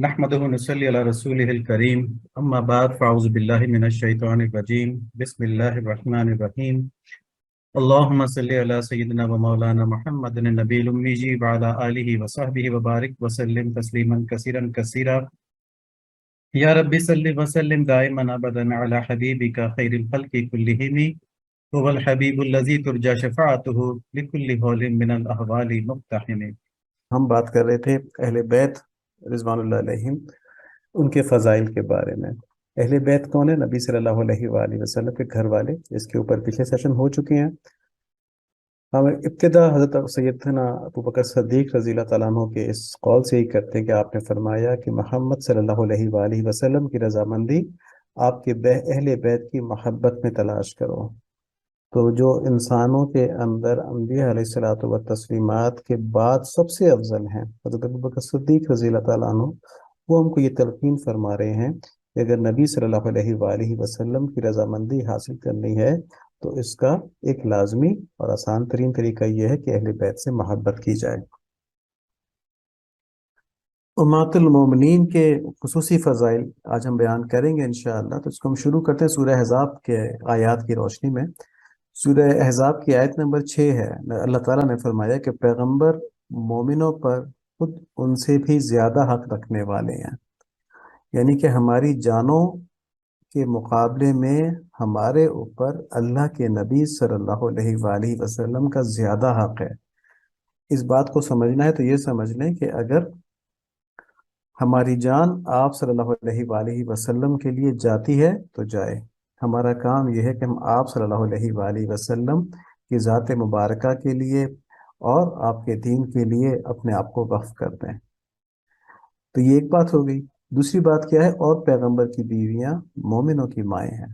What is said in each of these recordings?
نحمده ونصلي على رسوله الكريم أما بعد فأعوذ بالله من الشيطان الرجيم بسم الله الرحمن الرحيم اللهم صل على سيدنا ومولانا محمد النبي الأمي وعلى آله وصحبه وبارك وسلم تسليما كثيرا كثيرا يا رب صل وسلم دائما أبدا على حبيبك خير الخلق كلهم هو الحبيب الذي ترجى شفاعته لكل هول من الأهوال مقتحم. ہم بات کر رہے تھے اہل بیت رضوان اللہ علیہم، ان کے فضائل کے بارے میں۔ اہل بیت کون ہے؟ نبی صلی اللہ علیہ وآلہ وسلم کے گھر والے، اس کے اوپر پچھلے سیشن ہو چکے ہیں۔ ہم ابتدا حضرت سیدنا ابو بکر صدیق رضی اللہ تعالیٰ عنہ کے اس قول سے ہی کرتے ہیں کہ آپ نے فرمایا کہ محمد صلی اللہ علیہ وآلہ وسلم کی رضامندی آپ کے اہل بیت کی محبت میں تلاش کرو۔ تو جو انسانوں کے اندر انبیاء علیہ الصلوۃ والتسلیمات کے بعد سب سے افضل ہیں حضرت ابوبکر صدیق رضی اللہ تعالیٰ عنہ، وہ ہم کو یہ تلقین فرما رہے ہیں کہ اگر نبی صلی اللہ علیہ وآلہ وسلم کی رضامندی حاصل کرنی ہے تو اس کا ایک لازمی اور آسان ترین طریقہ یہ ہے کہ اہل بیت سے محبت کی جائے۔ امہات المومنین کے خصوصی فضائل آج ہم بیان کریں گے انشاءاللہ۔ تو اس کو ہم شروع کرتے ہیں سورہ احزاب کے آیات کی روشنی میں۔ سورہ احزاب کی آیت نمبر 6 ہے۔ اللہ تعالیٰ نے فرمایا کہ پیغمبر مومنوں پر خود ان سے بھی زیادہ حق رکھنے والے ہیں، یعنی کہ ہماری جانوں کے مقابلے میں ہمارے اوپر اللہ کے نبی صلی اللہ علیہ وآلہ وسلم کا زیادہ حق ہے۔ اس بات کو سمجھنا ہے تو یہ سمجھ لیں کہ اگر ہماری جان آپ صلی اللہ علیہ وآلہ وسلم کے لیے جاتی ہے تو جائے، ہمارا کام یہ ہے کہ ہم آپ صلی اللہ علیہ وآلہ وسلم کی ذات مبارکہ کے لیے اور آپ کے دین کے لیے اپنے آپ کو وقف کر دیں۔ تو یہ ایک بات ہو گئی۔ دوسری بات کیا ہے؟ اور پیغمبر کی بیویاں مومنوں کی مائیں ہیں۔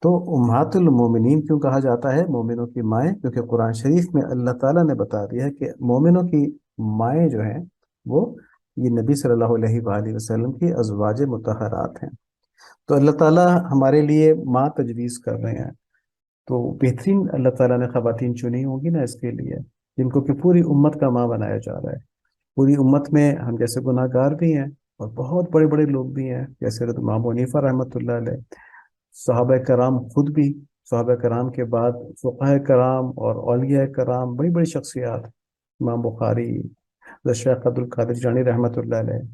تو امہات المومنین کیوں کہا جاتا ہے مومنوں کی مائیں؟ کیونکہ قرآن شریف میں اللہ تعالیٰ نے بتا دیا ہے کہ مومنوں کی مائیں جو ہیں وہ یہ نبی صلی اللہ علیہ وآلہ وسلم کی ازواج مطہرات ہیں۔ تو اللہ تعالیٰ ہمارے لیے ماں تجویز کر رہے ہیں، تو بہترین اللہ تعالیٰ نے خواتین چنی ہوں گی نا اس کے لیے، جن کو کہ پوری امت کا ماں بنایا جا رہا ہے۔ پوری امت میں ہم جیسے گناہ گار بھی ہیں اور بہت بڑے بڑے لوگ بھی ہیں، جیسے حضرت امام ابو حنیفہ رحمۃ اللہ علیہ، صحابہ کرام خود بھی، صحابہ کرام کے بعد فقہاء کرام اور اولیاء کرام، بڑی بڑی شخصیات، امام بخاری، شیخ عبد القادر جانی رحمۃ اللہ علیہ،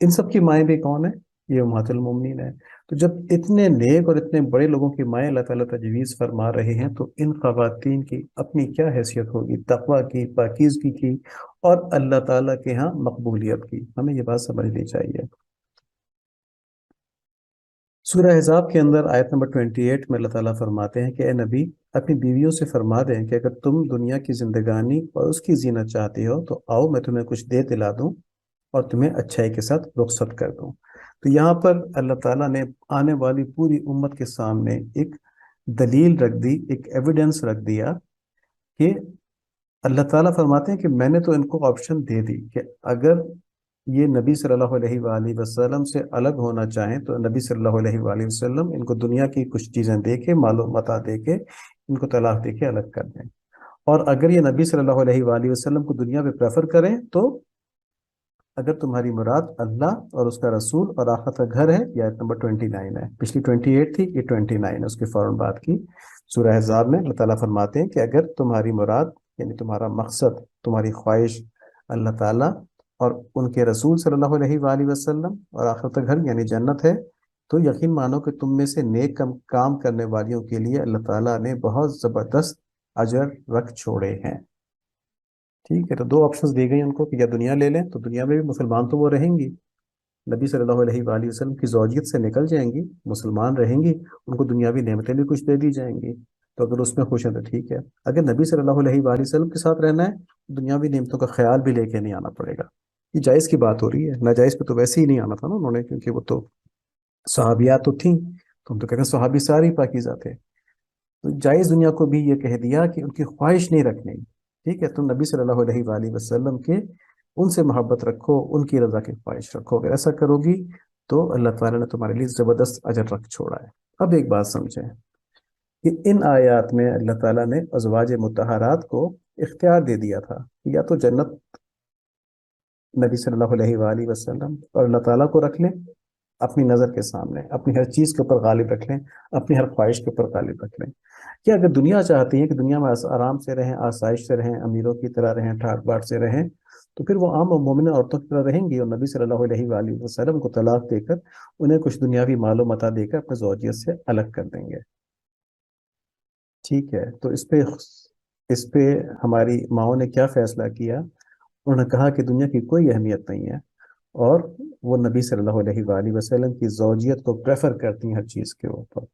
ان سب کی مائیں بھی کون ہیں؟ یہ امہات المومنین ہیں۔ تو جب اتنے نیک اور اتنے بڑے لوگوں کی مائیں اللہ تعالیٰ تجویز فرما رہے ہیں تو ان خواتین کی اپنی کیا حیثیت ہوگی، تقویٰ کی، پاکیزگی کی اور اللہ تعالیٰ کے ہاں مقبولیت کی۔ ہمیں یہ بات سمجھنی چاہیے۔ سورہ احزاب کے اندر آیت نمبر 28 میں اللہ تعالیٰ فرماتے ہیں کہ اے نبی، اپنی بیویوں سے فرما دیں کہ اگر تم دنیا کی زندگانی اور اس کی زینت چاہتی ہو تو آؤ میں تمہیں کچھ دے دلا دوں اور تمہیں اچھائی کے ساتھ رخصت کر دوں۔ تو یہاں پر اللہ تعالیٰ نے آنے والی پوری امت کے سامنے ایک دلیل رکھ دی، ایک ایویڈنس رکھ دیا کہ اللہ تعالیٰ فرماتے ہیں کہ میں نے تو ان کو آپشن دے دی کہ اگر یہ نبی صلی اللہ علیہ وآلہ وسلم سے الگ ہونا چاہیں تو نبی صلی اللہ علیہ وآلہ وسلم ان کو دنیا کی کچھ چیزیں دے کے، مال و متاع دے کے، ان کو طلاق دے کے الگ کر دیں، اور اگر یہ نبی صلی اللہ علیہ وآلہ وسلم کو دنیا پہ پریفر کریں تو اگر تمہاری مراد اللہ اور اس کا رسول اور آخرت کا گھر ہے، یہ آیت نمبر 29 ہے، پچھلی 28 تھی، یہ 29 ہے، اس کی فوراً بعد کی سورہ احزاب میں اللہ تعالیٰ فرماتے ہیں کہ اگر تمہاری مراد یعنی تمہارا مقصد، تمہاری خواہش اللہ تعالیٰ اور ان کے رسول صلی اللہ علیہ وآلہ وسلم اور آخرت کا گھر یعنی جنت ہے، تو یقین مانو کہ تم میں سے نیک کام کرنے والیوں کے لیے اللہ تعالیٰ نے بہت زبردست اجر رکھ چھوڑے ہیں۔ ٹھیک ہے، تو دو آپشنز دی گئی ان کو کہ یا دنیا لے لیں، تو دنیا میں بھی مسلمان تو وہ رہیں گی، نبی صلی اللہ علیہ وآلہ وسلم کی زوجیت سے نکل جائیں گی، مسلمان رہیں گی، ان کو دنیاوی نعمتیں بھی کچھ دے دی جائیں گی، تو اگر اس میں خوش ہیں تو ٹھیک ہے۔ اگر نبی صلی اللہ علیہ وآلہ وسلم کے ساتھ رہنا ہے، دنیاوی نعمتوں کا خیال بھی لے کے نہیں آنا پڑے گا۔ یہ جائز کی بات ہو رہی ہے، ناجائز پہ تو ویسے ہی نہیں آنا تھا نا انہوں نے، کیونکہ وہ تو صحابیات تو تھیں، تو ہم تو کہتے ہیں صحابی ساری پاکیزہ تھے۔ تو جائز دنیا کو بھی یہ کہہ دیا کہ ان کی خواہش نہیں رکھنی، ٹھیک ہے، تم نبی صلی اللہ علیہ وآلہ وسلم کے ان سے محبت رکھو، ان کی رضا کی خواہش رکھو، اگر ایسا کرو گی تو اللہ تعالیٰ نے تمہارے لیے زبردست اجر رکھ چھوڑا ہے۔ اب ایک بات سمجھیں کہ ان آیات میں اللہ تعالیٰ نے ازواج مطہرات کو اختیار دے دیا تھا، یا تو جنت نبی صلی اللہ علیہ وآلہ وسلم اور اللہ تعالیٰ کو رکھ لیں اپنی نظر کے سامنے، اپنی ہر چیز کے اوپر غالب رکھ لیں، اپنی ہر خواہش کے اوپر غالب رکھ لیں. کہ اگر دنیا چاہتی ہے کہ دنیا میں آرام سے رہیں، آسائش سے رہیں، امیروں کی طرح رہیں، ٹھاٹ باٹ سے رہیں، تو پھر وہ عام و مومن عورتوں کی طرح رہیں گی، اور نبی صلی اللہ علیہ وآلہ وسلم کو طلاق دے کر انہیں کچھ دنیاوی مال و متاع دے کر اپنے زوجیت سے الگ کر دیں گے. ٹھیک ہے، تو اس پہ ہماری ماؤں نے کیا فیصلہ کیا؟ انہوں نے کہا کہ دنیا کی کوئی اہمیت نہیں ہے، اور وہ نبی صلی اللہ علیہ وآلہ وسلم کی زوجیت کو پریفر کرتی ہیں ہر چیز کے اوپر.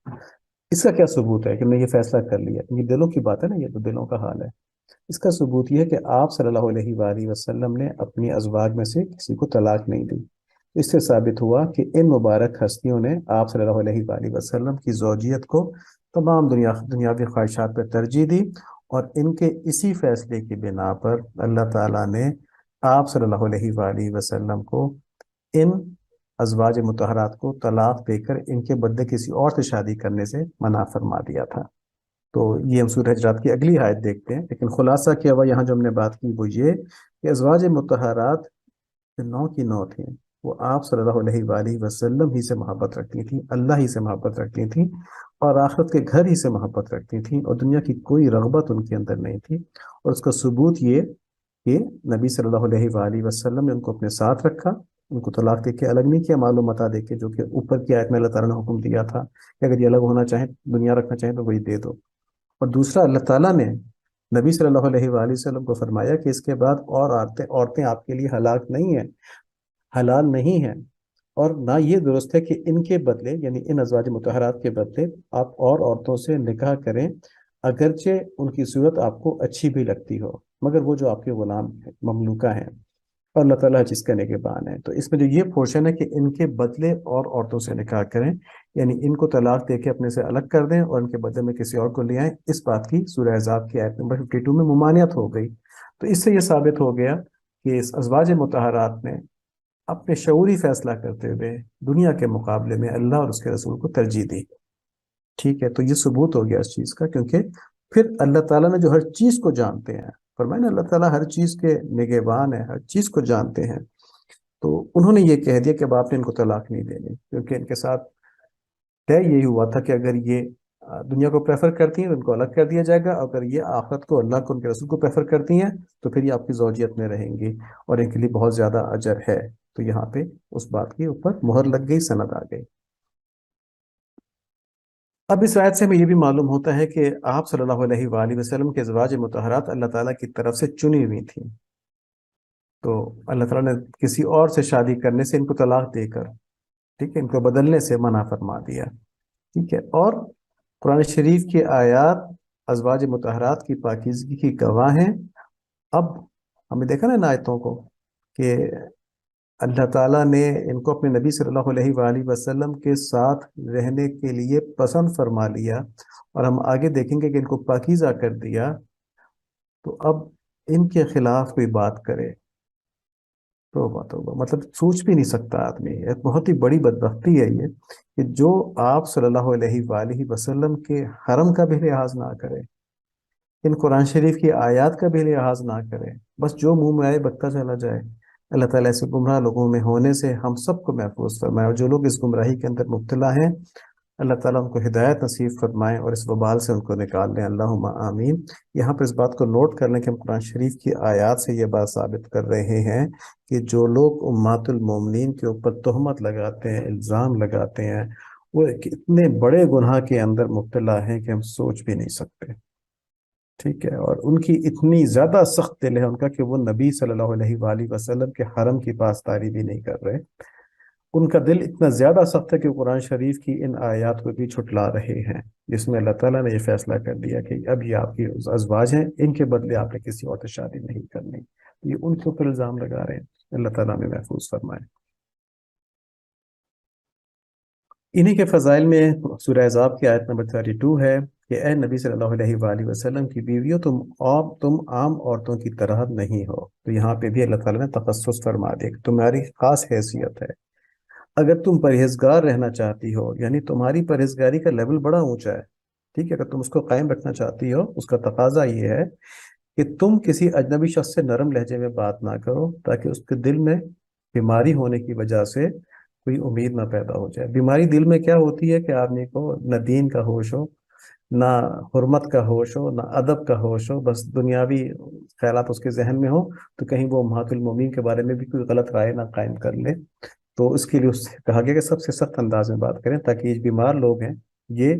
اس کا کیا ثبوت ہے کہ میں یہ فیصلہ کر لیا؟ یہ دلوں کی بات ہے نا، یہ تو دلوں کا حال ہے. اس کا ثبوت یہ ہے کہ آپ صلی اللہ علیہ وآلہ وسلم نے اپنی ازواج میں سے کسی کو طلاق نہیں دی. اس سے ثابت ہوا کہ ان مبارک ہستیوں نے آپ صلی اللہ علیہ وآلہ وسلم کی زوجیت کو تمام دنیاوی خواہشات پر ترجیح دی، اور ان کے اسی فیصلے کی بنا پر اللہ تعالیٰ نے آپ صلی اللہ علیہ وآلہ وسلم کو ان ازواج مطہرات کو طلاق دے کر ان کے بدلے کسی اور سے شادی کرنے سے منع فرما دیا تھا. تو یہ ہم سورہ حجرات کی اگلی آیت دیکھتے ہیں، لیکن خلاصہ کیا ہوا یہاں جو ہم نے بات کی وہ یہ کہ ازواج مطہرات جو نو کی نو تھیں، وہ آپ صلی اللہ علیہ وآلہ وسلم ہی سے محبت رکھتی تھیں، اللہ ہی سے محبت رکھتی تھیں، اور آخرت کے گھر ہی سے محبت رکھتی تھیں، اور دنیا کی کوئی رغبت ان کے اندر نہیں تھی. اور اس کا ثبوت یہ کہ نبی صلی اللہ علیہ وآلہ وسلم نے ان کو اپنے ساتھ رکھا، ان کو طلاق دے کے الگ نہیں کیا، مال و متاع دے کے، جو کہ اوپر کی آیت میں اللہ تعالیٰ نے حکم دیا تھا کہ اگر یہ الگ ہونا چاہیں، دنیا رکھنا چاہیں تو وہی دے دو. اور دوسرا، اللہ تعالیٰ نے نبی صلی اللہ علیہ وآلہ وسلم کو فرمایا کہ اس کے بعد اور عورتیں آپ کے لیے ہلاک نہیں ہیں، حلال نہیں ہیں، اور نہ یہ درست ہے کہ ان کے بدلے، یعنی ان ازواج مطہرات کے بدلے، آپ اور عورتوں سے نکاح کریں، اگرچہ ان کی صورت آپ کو اچھی بھی لگتی ہو، مگر وہ جو آپ کے غلام مملوکہ ہیں، اور اللہ تعالیٰ جس کا نگہبان ہے. تو اس میں جو یہ پورشن ہے کہ ان کے بدلے اور عورتوں سے نکاح کریں، یعنی ان کو طلاق دے کے اپنے سے الگ کر دیں اور ان کے بدلے میں کسی اور کو لے آئیں، اس بات کی سورہ احزاب کی آیت نمبر 52 میں ممانعت ہو گئی. تو اس سے یہ ثابت ہو گیا کہ اس ازواج مطہرات نے اپنے شعوری فیصلہ کرتے ہوئے دنیا کے مقابلے میں اللہ اور اس کے رسول کو ترجیح دی. ٹھیک ہے، تو یہ ثبوت ہو گیا اس چیز کا، کیونکہ پھر اللہ تعالیٰ نے جو ہر چیز کو جانتے ہیں، فرمائے نا اللہ تعالیٰ ہر چیز کے نگہبان ہے، ہر چیز کو جانتے ہیں، تو انہوں نے یہ کہہ دیا کہ اب آپ نے ان کو طلاق نہیں دینی، کیونکہ ان کے ساتھ طے یہی ہوا تھا کہ اگر یہ دنیا کو پریفر کرتی ہیں تو ان کو الگ کر دیا جائے گا، اگر یہ آخرت کو، اللہ کو، ان کے رسول کو پریفر کرتی ہیں تو پھر یہ آپ کی زوجیت میں رہیں گی اور ان کے لیے بہت زیادہ اجر ہے. تو یہاں پہ اس بات کے اوپر مہر لگ گئی، سند آ گئی. اب اس آیت سے ہمیں یہ بھی معلوم ہوتا ہے کہ آپ صلی اللہ علیہ وآلہ وسلم کے ازواج مطہرات اللہ تعالیٰ کی طرف سے چنی ہوئی تھیں. تو اللہ تعالیٰ نے کسی اور سے شادی کرنے سے، ان کو طلاق دے کر، ٹھیک ہے، ان کو بدلنے سے منع فرما دیا. ٹھیک ہے، اور قرآن شریف کی آیات ازواج مطہرات کی پاکیزگی کی گواہ ہیں. اب ہمیں دیکھا نا ان آیتوں کو کہ اللہ تعالیٰ نے ان کو اپنے نبی صلی اللہ علیہ وآلہ وسلم کے ساتھ رہنے کے لیے پسند فرما لیا، اور ہم آگے دیکھیں گے کہ ان کو پاکیزہ کر دیا. تو اب ان کے خلاف کوئی بات کرے، توبہ توبہ، مطلب سوچ بھی نہیں سکتا آدمی. ایک بہت ہی بڑی بدبختی ہے یہ کہ جو آپ صلی اللہ علیہ وآلہ وسلم کے حرم کا بھی لحاظ نہ کرے، ان قرآن شریف کی آیات کا بھی لحاظ نہ کرے، بس جو منہ میں آئے بکتا چلا جائے. اللہ تعالیٰ ایسے گمراہ لوگوں میں ہونے سے ہم سب کو محفوظ فرمائے، اور جو لوگ اس گمراہی کے اندر مبتلا ہیں، اللہ تعالیٰ ان کو ہدایت نصیب فرمائے اور اس وبال سے ان کو نکال لیں. اللہم آمین. یہاں پر اس بات کو نوٹ کر لیں کہ ہم قرآن شریف کی آیات سے یہ بات ثابت کر رہے ہیں کہ جو لوگ امہات المومنین کے اوپر تہمت لگاتے ہیں، الزام لگاتے ہیں، وہ اتنے بڑے گناہ کے اندر مبتلا ہیں کہ ہم سوچ بھی نہیں سکتے. ٹھیک ہے، اور ان کی اتنی زیادہ سخت دل ہے ان کا کہ وہ نبی صلی اللہ علیہ وآلہ وسلم کے حرم کی پاسداری بھی نہیں کر رہے. ان کا دل اتنا زیادہ سخت ہے کہ قرآن شریف کی ان آیات کو بھی چھٹلا رہے ہیں، جس میں اللہ تعالیٰ نے یہ فیصلہ کر دیا کہ اب یہ آپ کی ازواج ہیں، ان کے بدلے آپ نے کسی اور سے شادی نہیں کرنی. یہ ان کے اوپر الزام لگا رہے ہیں. اللہ تعالیٰ میں محفوظ فرمائے. انہی کے فضائل میں سورہ احزاب کی آیت نمبر 32 ہے کہ اے نبی صلی اللہ علیہ وآلہ وسلم کی بیویوں، تم عام عورتوں کی طرح نہیں ہو. تو یہاں پہ بھی اللہ تعالیٰ نے تخصص فرما دیا کہ تمہاری خاص حیثیت ہے. اگر تم پرہیزگار رہنا چاہتی ہو، یعنی تمہاری پرہیزگاری کا لیول بڑا اونچا ہے، ٹھیک ہے، اگر تم اس کو قائم رکھنا چاہتی ہو، اس کا تقاضا یہ ہے کہ تم کسی اجنبی شخص سے نرم لہجے میں بات نہ کرو تاکہ اس کے دل میں بیماری ہونے کی وجہ سے کوئی امید نہ پیدا ہو جائے۔ بیماری دل میں کیا ہوتی ہے کہ آدمی کو نہ دین کا ہوش ہو، نہ حرمت کا ہوش ہو، نہ ادب کا ہوش ہو، بس دنیاوی خیالات اس کے ذہن میں ہو، تو کہیں وہ امہات المومنین کے بارے میں بھی کوئی غلط رائے نہ قائم کر لے۔ تو اس کے لیے اس سے کہا گیا کہ سب سے سخت انداز میں بات کریں تاکہ یہ بیمار لوگ ہیں یہ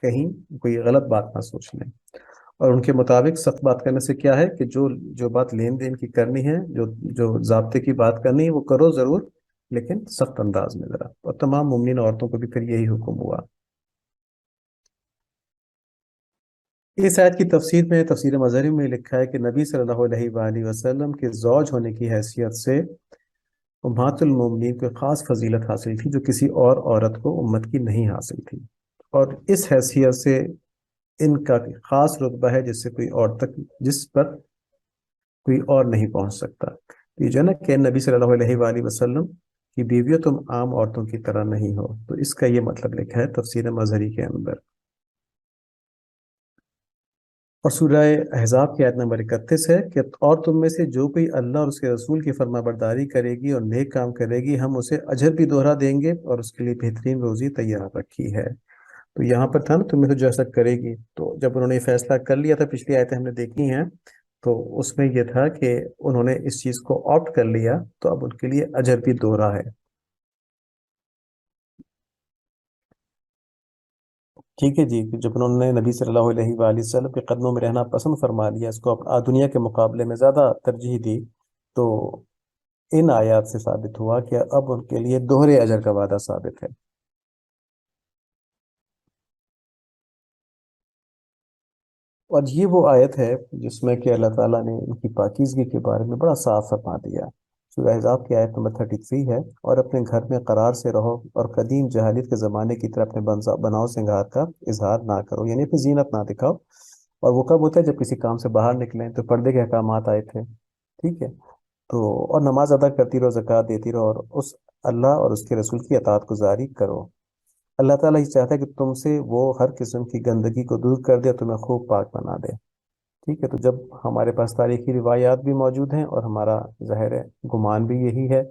کہیں کوئی غلط بات نہ سوچ لیں۔ اور ان کے مطابق سخت بات کرنے سے کیا ہے کہ جو بات لین دین کی کرنی ہے، جو ضابطے کی بات کرنی ہے وہ کرو ضرور، لیکن سخت انداز میں ذرا۔ اور تمام مومنین عورتوں کو بھی پھر یہی حکم ہوا۔ اس آیت کی تفسیر میں، تفسیر مظہری میں لکھا ہے کہ نبی صلی اللہ علیہ وآلہ وسلم کے زوج ہونے کی حیثیت سے امہات المومنین کو خاص فضیلت حاصل تھی جو کسی اور عورت کو امت کی نہیں حاصل تھی، اور اس حیثیت سے ان کا خاص رتبہ ہے جس پر کوئی اور نہیں پہنچ سکتا۔ یہ جو ہے نا کہ نبی صلی اللہ علیہ وآلہ وسلم کی بیویوں تم عام عورتوں کی طرح نہیں ہو، تو اس کا یہ مطلب لکھا ہے تفسیر مظہری کے اندر۔ اور سورہ احزاب کی آیت نمبر 31 ہے کہ اور تم میں سے جو کوئی اللہ اور اس کے رسول کی فرما برداری کرے گی اور نیک کام کرے گی ہم اسے اجر بھی دوہرا دیں گے اور اس کے لیے بہترین روزی تیار رکھی ہے۔ تو یہاں پر تھا نا تم میں سے جو ایسا کرے گی، تو جب انہوں نے یہ فیصلہ کر لیا تھا، پچھلی آیتیں ہم نے دیکھی ہیں، تو اس میں یہ تھا کہ انہوں نے اس چیز کو آپٹ کر لیا تو اب ان کے لیے اجر بھی دوہرا ہے۔ ٹھیک ہے جی، جب انہوں نے نبی صلی اللہ علیہ وآلہ وسلم کے قدموں میں رہنا پسند فرما لیا، اس کو دنیا کے مقابلے میں زیادہ ترجیح دی، تو ان آیات سے ثابت ہوا کہ اب ان کے لیے دوہرے اجر کا وعدہ ثابت ہے۔ اور یہ وہ آیت ہے جس میں کہ اللہ تعالیٰ نے ان کی پاکیزگی کے بارے میں بڑا صاف فرما دیا۔ سورہ احزاب کی آیت نمبر 33 ہے، اور اپنے گھر میں قرار سے رہو اور قدیم جاہلیت کے زمانے کی طرح اپنے بناؤ سنگار کا اظہار نہ کرو، یعنی اپنی زینت نہ دکھاؤ۔ اور وہ کب ہوتا ہے؟ جب کسی کام سے باہر نکلیں تو پردے کے احکامات آئے تھے، ٹھیک ہے؟ تو اور نماز ادا کرتی رہو، زکوٰۃ دیتی رہو، اور اس اللہ اور اس کے رسول کی اطاعت گزاری کرو۔ اللہ تعالیٰ یہ چاہتا ہے کہ تم سے وہ ہر قسم کی گندگی کو دور کر دے اور تمہیں خوب پاک بنا دے، ٹھیک ہے؟ تو جب ہمارے پاس تاریخی روایات بھی موجود ہیں اور ہمارا ظاہر ہے گمان بھی یہی ہے،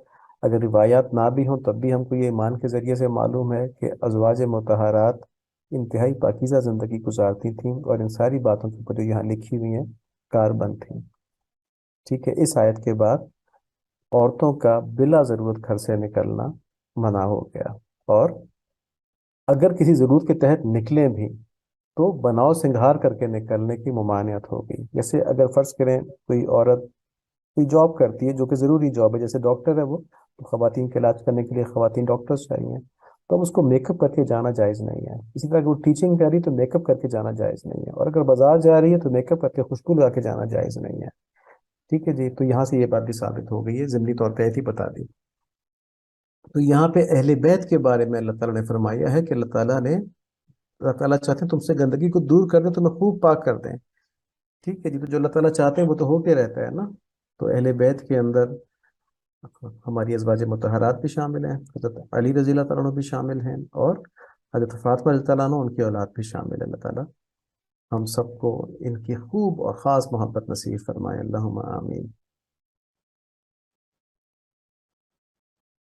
اگر روایات نہ بھی ہوں تب بھی ہم کو یہ ایمان کے ذریعے سے معلوم ہے کہ ازواج مطہرات انتہائی پاکیزہ زندگی گزارتی تھیں، اور ان ساری باتوں کے اوپر جو یہاں لکھی ہوئی ہیں کاربند تھیں، ٹھیک ہے؟ اس آیت کے بعد عورتوں کا بلا ضرورت گھر سے نکلنا منع ہو گیا، اور اگر کسی ضرورت کے تحت نکلیں بھی تو بناؤ سنگھار کر کے نکلنے کی ممانعت ہوگی۔ جیسے اگر فرض کریں کوئی عورت کوئی جاب کرتی ہے جو کہ ضروری جاب ہے، جیسے ڈاکٹر ہے وہ، تو خواتین کا علاج کرنے کے لیے خواتین ڈاکٹرز چاہیے، تو اب اس کو میک اپ کر کے جانا جائز نہیں ہے۔ اسی طرح اگر وہ ٹیچنگ کر رہی ہے تو میک اپ کر کے جانا جائز نہیں ہے، اور اگر بازار جا رہی ہے تو میک اپ کر کے خوشبو لگا کے جانا جائز نہیں ہے، ٹھیک ہے جی؟ تو یہاں سے یہ بات بھی ثابت ہو گئی ہے، ضمنی طور پہ ایسی بتا دی۔ تو یہاں پہ اہل بیت کے بارے میں اللہ تعالیٰ نے فرمایا ہے کہ اللہ تعالیٰ چاہتے ہیں تم سے گندگی کو دور کر دیں، تمہیں خوب پاک کر دیں، ٹھیک ہے جی؟ تو جو اللہ تعالیٰ چاہتے ہیں وہ تو ہو کے رہتا ہے نا۔ تو اہل بیت کے اندر ہماری ازواج مطہرات بھی شامل ہیں، حضرت علی رضی اللہ تعالیٰ عنہ بھی شامل ہیں، اور حضرت فاطمہ رضی اللہ عنہ ان کی اولاد بھی شامل ہے۔ اللہ تعالیٰ ہم سب کو ان کی خوب اور خاص محبت نصیب فرمائے، اللہم آمین۔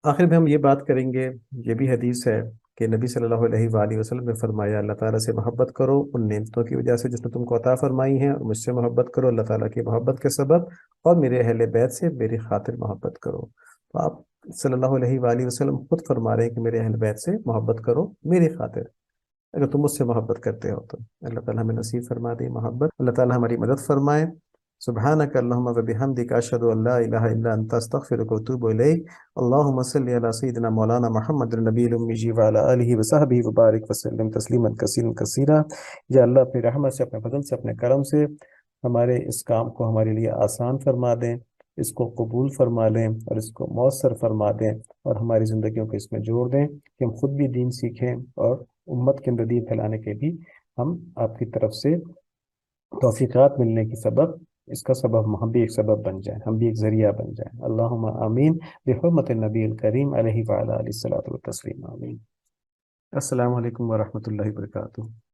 آخر میں ہم یہ بات کریں گے، یہ بھی حدیث ہے کہ نبی صلی اللہ علیہ وآلہ وسلم نے فرمایا اللہ تعالیٰ سے محبت کرو ان نعمتوں کی وجہ سے جس نے تم کو عطا فرمائی ہیں، اور مجھ سے محبت کرو اللہ تعالیٰ کی محبت کے سبب، اور میرے اہل بیت سے میری خاطر محبت کرو۔ تو آپ صلی اللہ علیہ وآلہ وسلم خود فرما رہے ہیں کہ میرے اہل بیت سے محبت کرو میری خاطر، اگر تم مجھ سے محبت کرتے ہو تو۔ اللہ تعالیٰ ہمیں نصیب فرما دے محبت، اللہ تعالیٰ ہماری مدد فرمائے۔ سبحانک اللہم و بحمدک اشہد ان لا الہ الا انت استغفرک و اتوب الیک۔ اللہم صلی علی سیدنا مولانا محمد النبی الامی وعلی آلہ وصحبہ وبارک وسلم تسلیما کثیرا کثیرا۔ یا اللہ اپنی رحمت سے، اپنے فضل سے، اپنے کرم سے ہمارے اس کام کو ہمارے لیے آسان فرما دیں، اس کو قبول فرما لیں اور اس کو مؤثر فرما دیں، اور ہماری زندگیوں کو اس میں جوڑ دیں کہ ہم خود بھی دین سیکھیں اور امت کے اندر دین پھیلانے کے بھی ہم آپ کی طرف سے توفیقات ملنے کی سبب، اس کا سبب ہم بھی ایک سبب بن جائیں، ہم بھی ایک ذریعہ بن جائیں۔ اللہم آمین بحرمت النبی الکریم علیہ وعلی آلہ الصلاۃ والتسلیم، آمین۔ السلام علیکم ورحمۃ اللہ وبرکاتہ۔